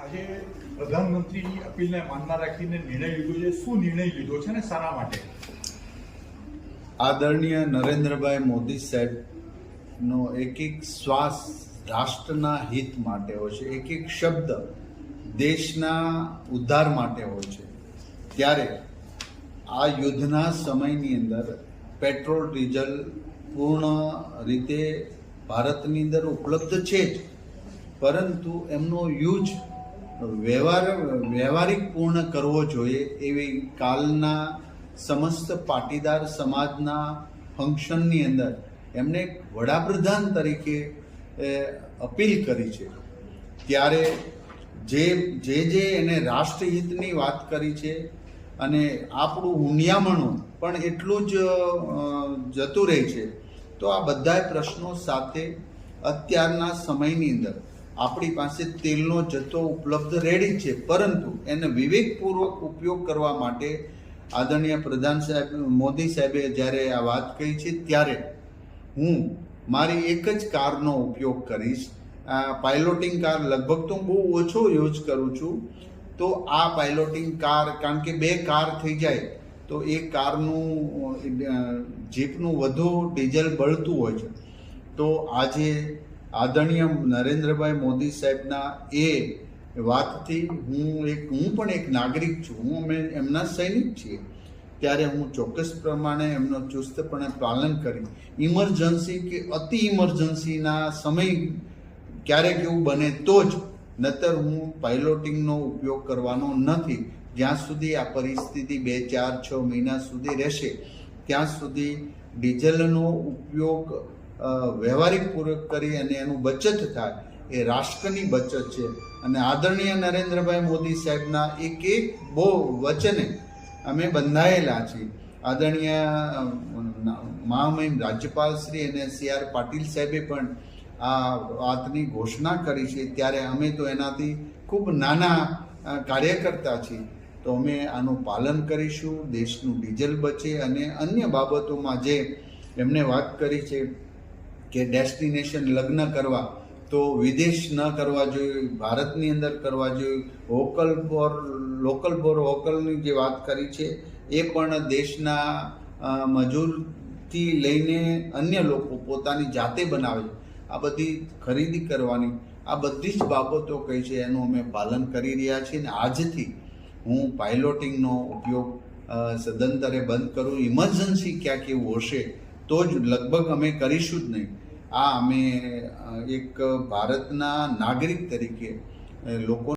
આજે પ્રધાનમંત્રીની અપીલને માનમાં રાખીને નિર્ણય લીધો છે. શું નિર્ણય લીધો છે ને શાના માટે? આદરણીય નરેન્દ્રભાઈ મોદી સાહેબનો એક એક શ્વાસ રાષ્ટ્રના હિત માટે હોય છે, એક એક શબ્દ દેશના ઉદ્ધાર માટે હોય છે. ત્યારે આ યુદ્ધના સમયની અંદર પેટ્રોલ ડીઝલ પૂર્ણ રીતે ભારતની અંદર ઉપલબ્ધ છે જ, પરંતુ એમનો યુઝ વ્યવહારિક પૂર્ણ કરવો જોઈએ એવી કાલના સમસ્ત પાટીદાર સમાજના ફંક્શનની અંદર એમને વડાપ્રધાન તરીકે અપીલ કરી છે. ત્યારે જે એને રાષ્ટ્રહિતની વાત કરી છે અને આપણું હુંડિયામણું પણ એટલું જ જતું રહે છે. તો આ બધા પ્રશ્નો સાથે અત્યારના સમયની અંદર આપણી પાસે તેલનો જથ્થો ઉપલબ્ધ રેડી છે, પરંતુ એને વિવેકપૂર્વક ઉપયોગ કરવા માટે આદરણીય પ્રધાન સાહેબ મોદી સાહેબે જ્યારે આ વાત કહી છે, ત્યારે હું મારી એક જ કારનો ઉપયોગ કરીશ. પાયલોટિંગ કાર લગભગ તો બહુ ઓછો યુઝ કરું છું. તો આ પાયલોટિંગ કાર, કારણ કે 2 કાર થઈ જાય તો એ કારનું જીપનું વધુ ડીઝલ બળતું હોય છે. તો આજે આદરણીય નરેન્દ્રભાઈ મોદી સાહેબના એ વાતથી હું પણ એક નાગરિક છું, અમે એમના સૈનિક છીએ. ત્યારે હું ચોક્કસ પ્રમાણે એમનો ચુસ્તપણે પાલન કરી ઇમરજન્સી કે અતિ ઇમરજન્સીના સમય ક્યારેક એવું બને તો જ, નહીતર હું પાયલોટિંગનો ઉપયોગ કરવાનો નથી. જ્યાં સુધી આ પરિસ્થિતિ 2, 4, 6 મહિના સુધી રહેશે ત્યાં સુધી ડીઝલનો ઉપયોગ વ્યવહારિક પૂર્વક કરી અને એનું બચત થાય એ રાષ્ટ્રની બચત છે. અને આદરણીય નરેન્દ્રભાઈ મોદી સાહેબના એક બહુ વચને અમે બંધાયેલા છીએ. આદરણીય મહામહિમ રાજ્યપાલ શ્રી અને CR પાટીલ સાહેબે પણ આ વાતની ઘોષણા કરી છે. ત્યારે અમે તો એનાથી ખૂબ નાના કાર્યકર્તા છીએ, તો અમે આનું પાલન કરીશું. દેશનું ડીઝલ બચે અને અન્ય બાબતોમાં જે એમને વાત કરી છે કે ડેસ્ટિનેશન લગ્ન કરવા તો વિદેશ ન કરવા જોઈએ, ભારતની અંદર કરવા જોઈએ. લોકલ ફોર વોકલની જે વાત કરી છે એ પણ દેશના મજૂરથી લઈને અન્ય લોકો પોતાની જાતે બનાવે છે, આ બધી ખરીદી કરવાની, આ બધી જ બાબતો કહી છે, એનું અમે પાલન કરી રહ્યા છીએ. અને આજથી હું પાયલોટિંગનો ઉપયોગ સદંતરે બંધ કરું. ઇમરજન્સી ક્યાંક એવું હશે તો જ લગભગ અમે કરીશું જ નહીં. આ અમે એક ભારતના નાગરિક તરીકે લોકો